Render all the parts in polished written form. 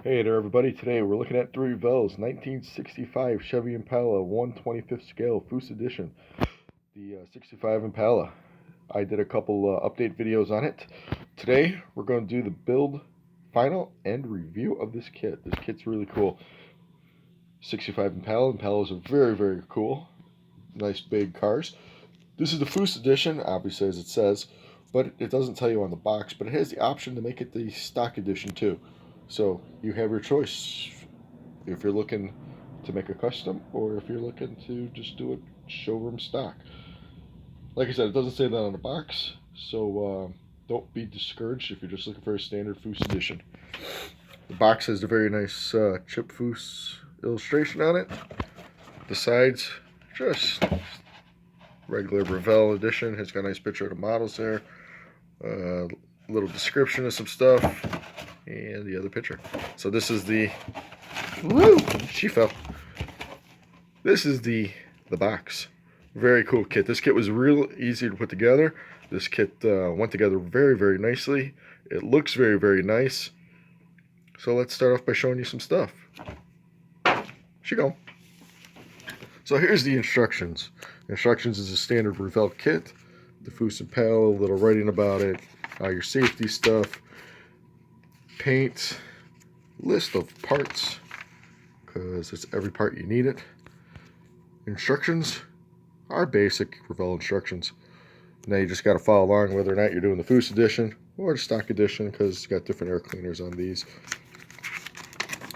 Hey there everybody, today we're looking at the Revell's 1965 Chevy Impala 1/25th scale Foose edition, the 65 Impala. I did a couple update videos on it. Today we're going to do the build, final, and review of this kit. This kit's really cool. 65 Impala. Impalas are very cool. Nice big cars. This is the Foose edition, obviously as it says, but it doesn't tell you on the box, but it has the option to make it the stock edition too. So you have your choice if you're looking to make a custom or if you're looking to just do it showroom stock. Like I said, it doesn't say that on the box, so don't be discouraged if you're just looking for a standard Foose edition. The box has a very nice chip Foose illustration on it. The sides, just regular Revell edition. It's got a nice picture of the models there. Little description of some stuff. And the other picture. So this is the... Woo! She fell. This is the box. Very cool kit. This kit was real easy to put together. This kit went together very nicely. It looks very nice. So let's start off by showing you some stuff. She go. So here's the instructions. The instructions is a standard Revell kit. The Foose Impala, a little writing about it, your safety stuff, paint, list of parts, because it's every part you need it. Instructions are basic Revell instructions. Now you just got to follow along whether or not you're doing the Foose edition or the stock edition, because it's got different air cleaners on these.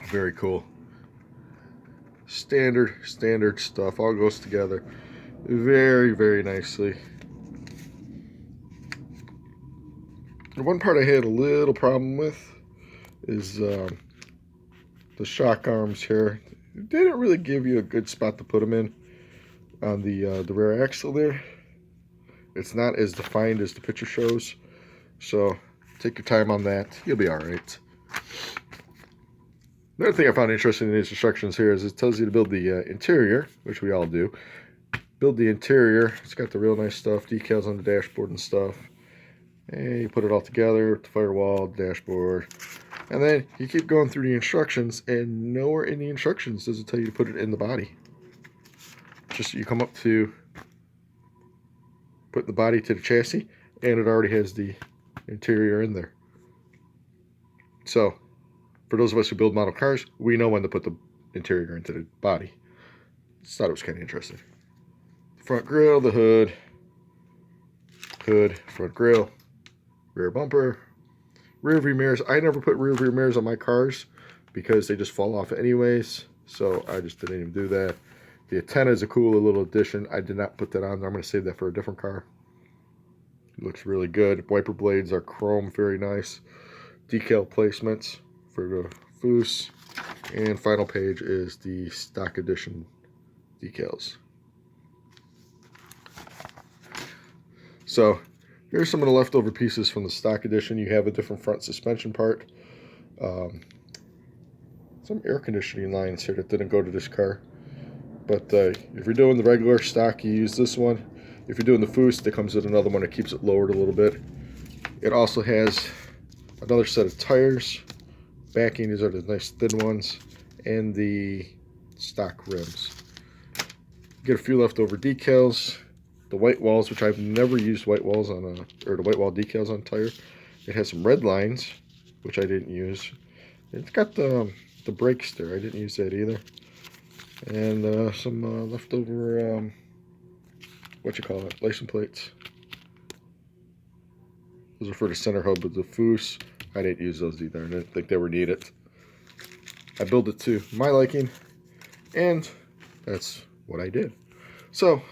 Very cool. Standard stuff, all goes together very nicely. The one part I had a little problem with is the shock arms here. They didn't really give you a good spot to put them in on the rear axle there. It's not as defined as the picture shows, so take your time on that. You'll be all right. Another thing I found interesting in these instructions here is it tells you to build the interior, which we all do. Build the interior. It's got the real nice stuff, decals on the dashboard and stuff. And you put it all together, the firewall, dashboard. And then you keep going through the instructions, and nowhere in the instructions does it tell you to put it in the body. Just you come up to put the body to the chassis, and it already has the interior in there. So, for those of us who build model cars, we know when to put the interior into the body. Just thought it was kind of interesting. Front grille, the hood, front grille, rear bumper, rear view mirrors. I never put rear view mirrors on my cars because they just fall off anyways, so I just didn't even do that. The antenna is a cool little addition. I did not put that on there. I'm going to save that for a different car. It looks really good. Wiper blades are chrome, very nice. Decal placements for the Foose. And final page is the stock edition decals. So here's some of the leftover pieces from the stock edition. You have a different front suspension part. Some air conditioning lines here that didn't go to this car. But if you're doing the regular stock, you use this one. If you're doing the Foose, there comes with another one that keeps it lowered a little bit. It also has another set of tires. Backing, these are the nice thin ones. And the stock rims. Get a few leftover decals. The white walls, which I've never used white walls on or the white wall decals on tire. It has some red lines, which I didn't use. It's got the brakes there. I didn't use that either. And some leftover license plates. Those are for the center hub of the Foose. I didn't use those either. I didn't think they were needed. I built it to my liking, and that's what I did. So,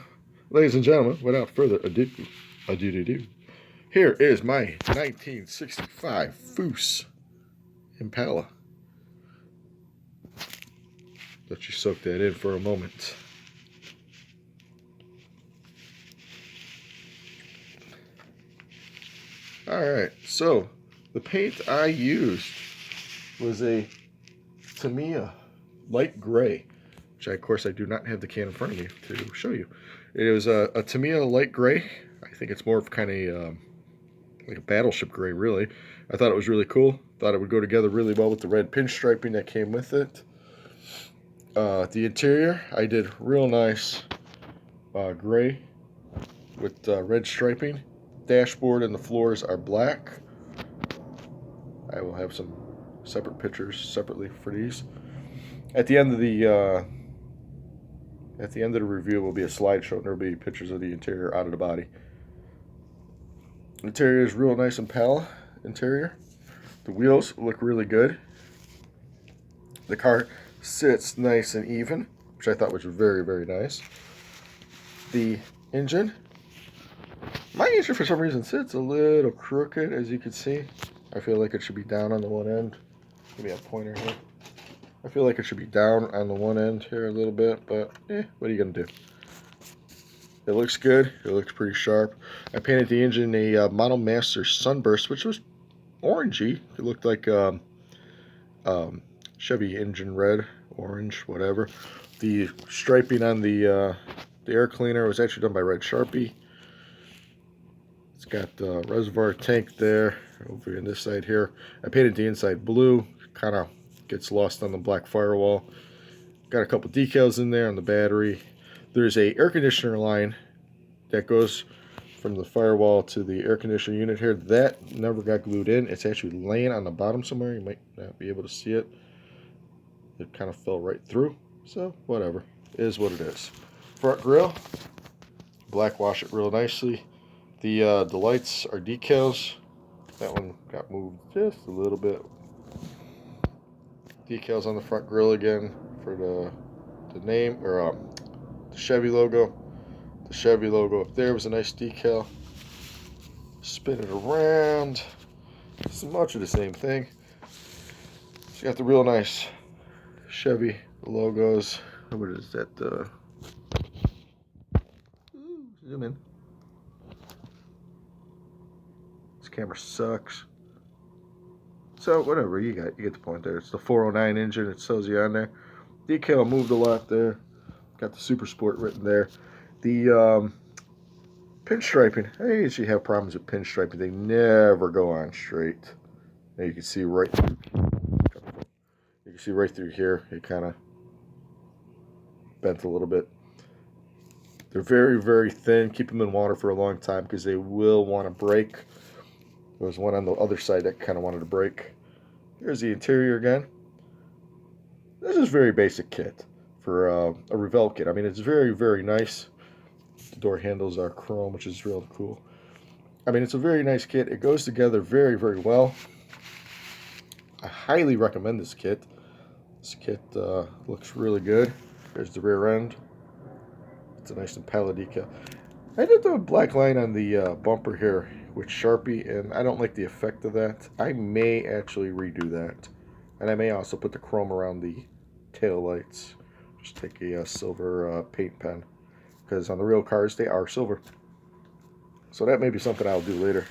ladies and gentlemen, without further ado, here is my 1965 Foose Impala. Let you soak that in for a moment. Alright, so the paint I used was a Tamiya light gray, which of course I do not have the can in front of me to show you. It was a Tamiya light gray. I think it's more of kind of like a battleship gray, really. I thought it was really cool. Thought it would go together really well with the red pinstriping that came with it. The interior, I did real nice gray with red striping. Dashboard and the floors are black. I will have some separate pictures separately for these. At the end of the review will be a slideshow, and there will be pictures of the interior out of the body. The interior is real nice Impala interior. The wheels look really good. The car sits nice and even, which I thought was very, very nice. The engine, my engine for some reason sits a little crooked, as you can see. I feel like it should be down on the one end. Give me a pointer here. I feel like it should be down on the one end here a little bit, but what are you going to do? It looks good. It looks pretty sharp. I painted the engine a Model Master Sunburst, which was orangey. It looked like Chevy engine red, orange, whatever. The striping on the air cleaner was actually done by Red Sharpie. It's got the reservoir tank there over on this side here. I painted the inside blue. Kind of gets lost on the black firewall. Got a couple decals in there on the battery. There's a air conditioner line that goes from the firewall to the air conditioner unit here. That never got glued in. It's actually laying on the bottom somewhere. You might not be able to see it. It kind of fell right through. So whatever. It is what it is. Front grille. Blackwash it real nicely. The lights are decals. That one got moved just a little bit. Decals on the front grille again for the name, or the Chevy logo. The Chevy logo up there was a nice decal. Spin it around. It's much of the same thing. So you got the real nice Chevy logos. What is that? Zoom in. This camera sucks. So whatever, you get the point there. It's the 409 engine. It tells you on there. Decal moved a lot there. Got the Super Sport written there. The pinstriping. I usually have problems with pinstriping. They never go on straight. Now you can see right through. You can see right through here. It kind of bent a little bit. They're very, very thin. Keep them in water for a long time because they will want to break. There was one on the other side that kind of wanted to break. Here's the interior again. This is very basic kit for a Revell kit. I mean, it's very, very nice. The door handles are chrome, which is real cool. I mean, it's a very nice kit. It goes together very, very well. I highly recommend this kit. This kit looks really good. There's the rear end. It's a nice Impala decal. I did the black line on the bumper here with Sharpie, and I don't like the effect of that. I may actually redo that. And I may also put the chrome around the tail lights. Just take a silver paint pen. Because on the real cars, they are silver. So that may be something I'll do later.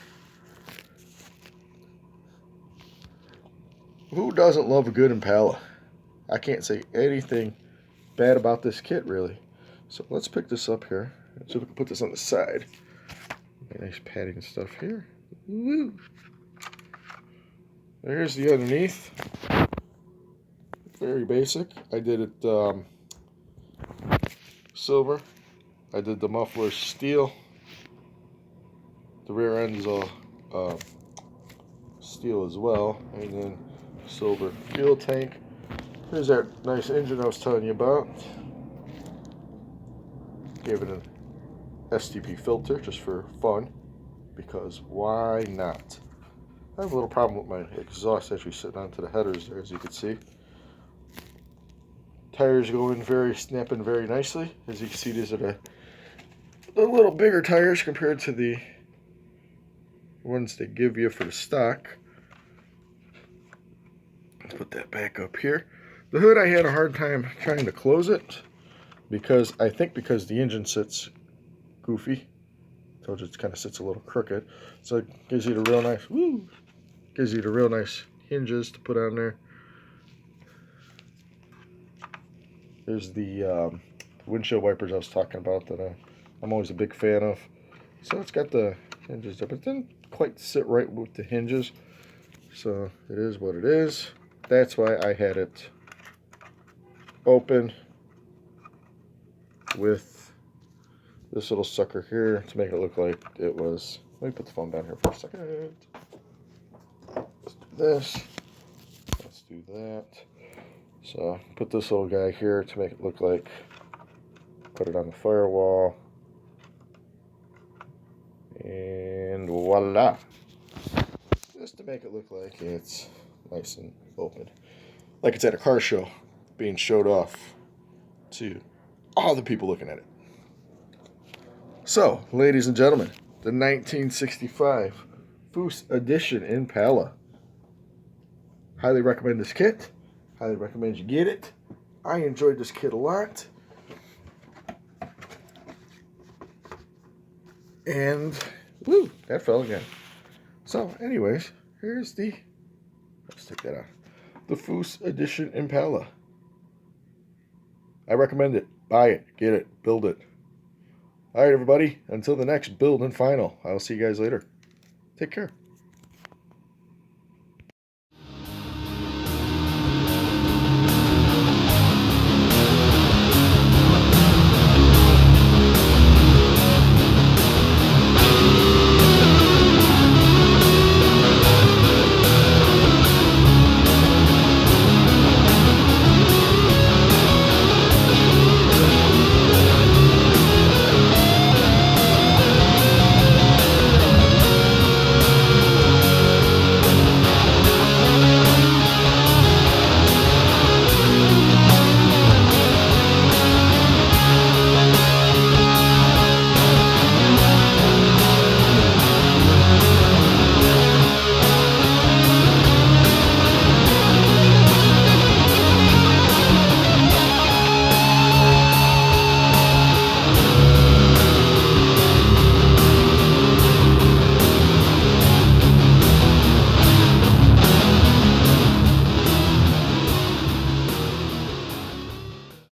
Who doesn't love a good Impala? I can't say anything bad about this kit, really. So let's pick this up here. Let's see if we can put this on the side. Nice padding and stuff here. Woo! There's the underneath. Very basic. I did it silver. I did the muffler steel. The rear end is all steel as well. And then silver fuel tank. Here's that nice engine I was telling you about. Gave it an STP filter just for fun, because why not? I have a little problem with my exhaust actually sitting onto the headers there, as you can see. Tires go in snapping very nicely. As you can see, these are the little bigger tires compared to the ones they give you for the stock. Let's put that back up here. The hood, I had a hard time trying to close it because the engine sits goofy. Told you it kind of sits a little crooked. So it gives you the real nice, gives you the real nice hinges to put on there. There's the windshield wipers I was talking about that I'm always a big fan of. So it's got the hinges there, but it didn't quite sit right with the hinges. So it is what it is. That's why I had it open with this little sucker here to make it look like it was. Let me put the phone down here for a second. Let's do this. Let's do that. So put this little guy here to make it look like, put it on the firewall, and voila. Just to make it look like it's nice and open. Like it's at a car show, being showed off to all the people looking at it. So, ladies and gentlemen, the 1965 Foose Edition Impala. Highly recommend this kit. Highly recommend you get it. I enjoyed this kit a lot. And, woo, that fell again. So, anyways, here's the, let's take that out. The Foose Edition Impala. I recommend it. Buy it. Get it. Build it. Alright, everybody. Until the next build and final. I'll see you guys later. Take care.